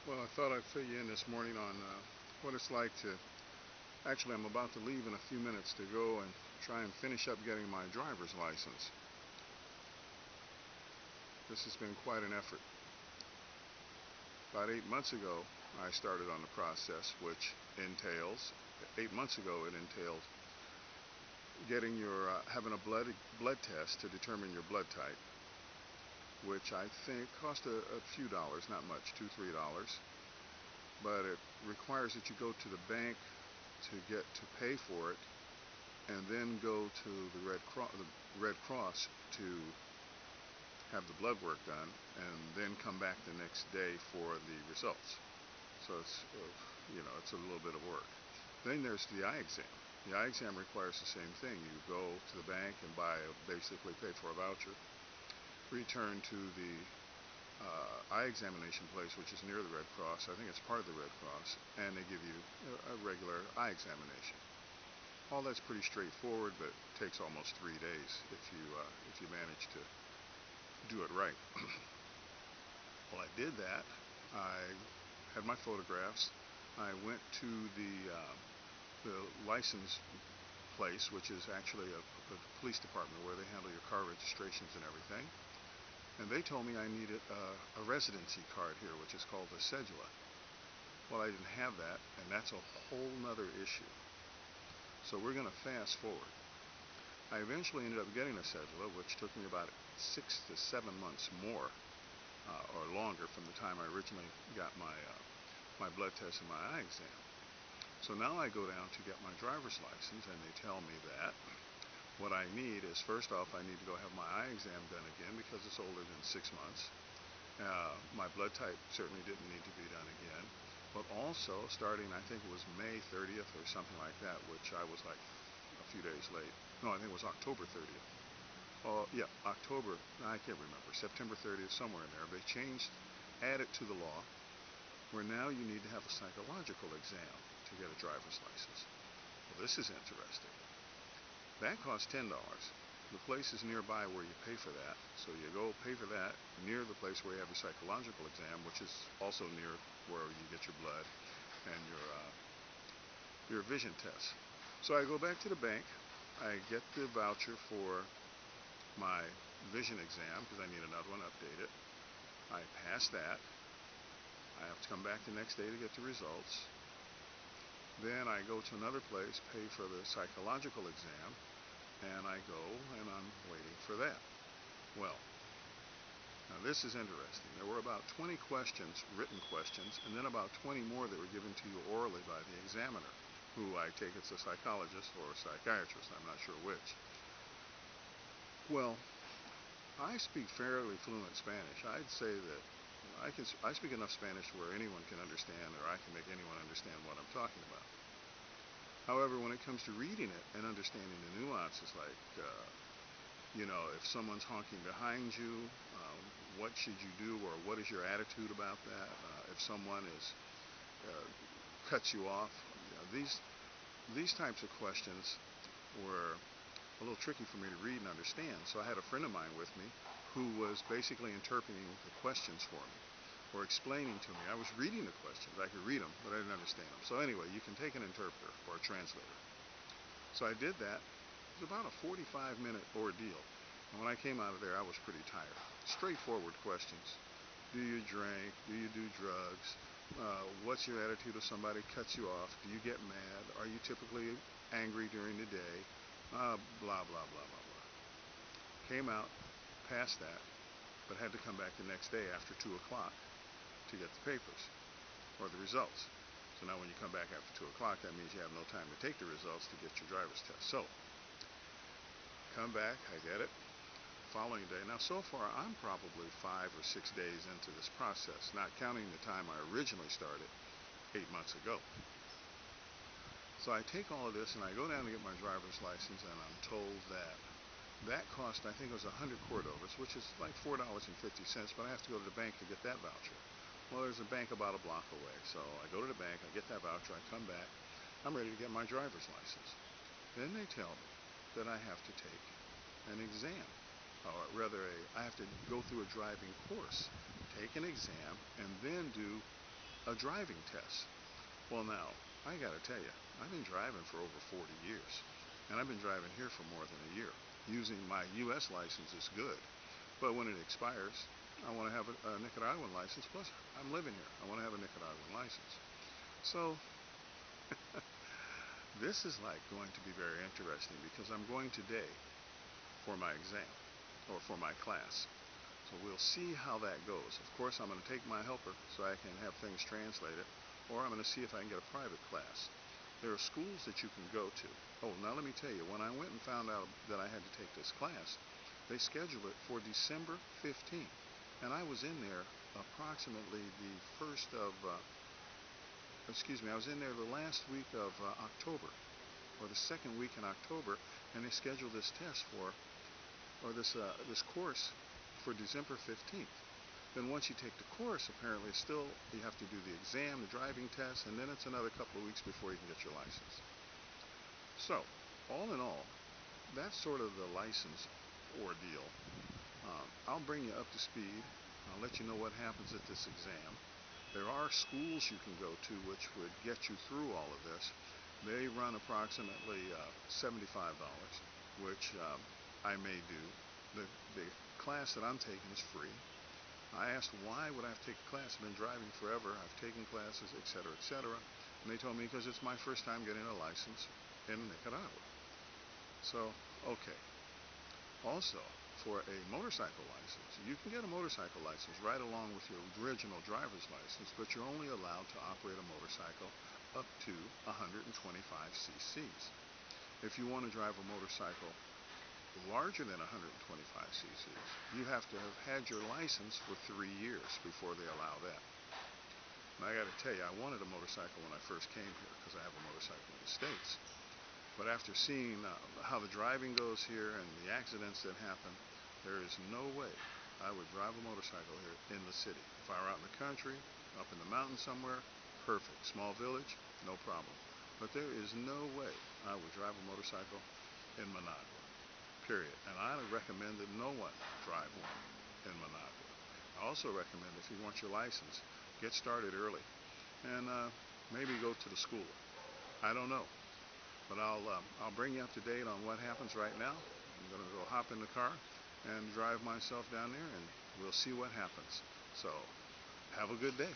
Well, I thought I'd fill you in this morning on what it's like to. Actually, I'm about to leave in a few minutes to go and try and finish up getting my driver's license. This has been quite an effort. About 8 months ago, I started on the process, which entails, 8 months ago, it entailed getting your having a blood test to determine your blood type, which I think cost a few dollars, not much, $2, $3, but it requires that you go to the bank to get to pay for it, and then go to the Red Cross to have the blood work done, and then come back the next day for the results. So it's a little bit of work. Then there's the eye exam. The eye exam requires the same thing. You go to the bank and basically pay for a voucher, return to the eye examination place, which is near the Red Cross. I think it's part of the Red Cross, and they give you a regular eye examination. All that's pretty straightforward, but takes almost 3 days if you manage to do it right. Well, I did that. I had my photographs. I went to the license place, which is actually a police department where they handle your car registrations and everything. And they told me I needed a residency card here, which is called a cedula. Well, I didn't have that, and that's a whole nother issue. So we're going to fast forward. I eventually ended up getting a cedula, which took me about 6 to 7 months more, or longer, from the time I originally got my blood test and my eye exam. So now I go down to get my driver's license, and they tell me that what I need is, first off, I need to go have my eye exam done again because it's older than 6 months. My blood type certainly didn't need to be done again. But also, starting, I think it was May 30th or something like that, which I was like a few days late. No, I think it was October 30th. Oh, yeah, October, I can't remember, September 30th, somewhere in there. They added to the law, where now you need to have a psychological exam to get a driver's license. Well, this is interesting. That costs $10. The place is nearby where you pay for that, so you go pay for that near the place where you have your psychological exam, which is also near where you get your blood and your vision test. So I go back to the bank. I get the voucher for my vision exam because I need another one updated. I pass that. I have to come back the next day to get the results. Then I go to another place, pay for the psychological exam, and I go and I'm waiting for that. Well, now this is interesting. There were about 20 questions, written questions, and then about 20 more that were given to you orally by the examiner, who I take it's a psychologist or a psychiatrist, I'm not sure which. Well, I speak fairly fluent Spanish. I'd say that I speak enough Spanish where anyone can understand, or I can make anyone understand what I'm talking about. However, when it comes to reading it and understanding the nuances, like, if someone's honking behind you, what should you do, or what is your attitude about that? If someone cuts you off, these types of questions were a little tricky for me to read and understand. So I had a friend of mine with me who was basically interpreting the questions for me, or explaining to me. I was reading the questions. I could read them, but I didn't understand them. So anyway, you can take an interpreter or a translator. So I did that. It was about a 45-minute ordeal. And when I came out of there, I was pretty tired. Straightforward questions. Do you drink? Do you do drugs? What's your attitude if somebody cuts you off? Do you get mad? Are you typically angry during the day? Blah, blah, blah, blah, blah. Came out, passed that, but had to come back the next day after 2 o'clock to get the papers, or the results. So now when you come back after 2 o'clock, that means you have no time to take the results to get your driver's test. So, come back, I get it. Following day. Now so far, I'm probably 5 or 6 days into this process, not counting the time I originally started 8 months ago. So I take all of this and I go down to get my driver's license, and I'm told that cost, I think it was 100 Cordovas, which is like $4.50, but I have to go to the bank to get that voucher. Well, there's a bank about a block away, so I go to the bank, I get that voucher, I come back, I'm ready to get my driver's license. Then they tell me that I have to take an exam, or rather, I have to go through a driving course, take an exam, and then do a driving test. Well, now, I gotta tell you, I've been driving for over 40 years, and I've been driving here for more than a year. Using my U.S. license is good, but when it expires, I want to have a Nicaraguan license, plus I'm living here. I want to have a Nicaraguan license. So, this is like going to be very interesting because I'm going today for my exam, or for my class. So we'll see how that goes. Of course, I'm going to take my helper so I can have things translated, or I'm going to see if I can get a private class. There are schools that you can go to. Oh, now let me tell you, when I went and found out that I had to take this class, they scheduled it for December 15th. And I was in there approximately the I was in there the last week of October, or the second week in October, and they scheduled this test this course for December 15th. Then once you take the course, apparently still you have to do the exam, the driving test, and then it's another couple of weeks before you can get your license. So, all in all, that's sort of the license ordeal. I'll bring you up to speed. I'll let you know what happens at this exam. There are schools you can go to which would get you through all of this. They run approximately $75, which I may do. The class that I'm taking is free. I asked why would I have to take a class. I've been driving forever. I've taken classes, etc., etc. And they told me because it's my first time getting a license in Nicaragua. So, okay. Also, for a motorcycle license, you can get a motorcycle license right along with your original driver's license, but you're only allowed to operate a motorcycle up to 125 cc's. If you want to drive a motorcycle larger than 125 cc's, you have to have had your license for 3 years before they allow that. And I got to tell you, I wanted a motorcycle when I first came here because I have a motorcycle in the States. But after seeing how the driving goes here and the accidents that happen, there is no way I would drive a motorcycle here in the city. If I were out in the country, up in the mountains somewhere, perfect. Small village, no problem. But there is no way I would drive a motorcycle in Managua, period. And I recommend that no one drive one in Managua. I also recommend if you want your license, get started early and maybe go to the school. I don't know. But I'll bring you up to date on what happens right now. I'm going to go hop in the car and drive myself down there, and we'll see what happens. So, have a good day.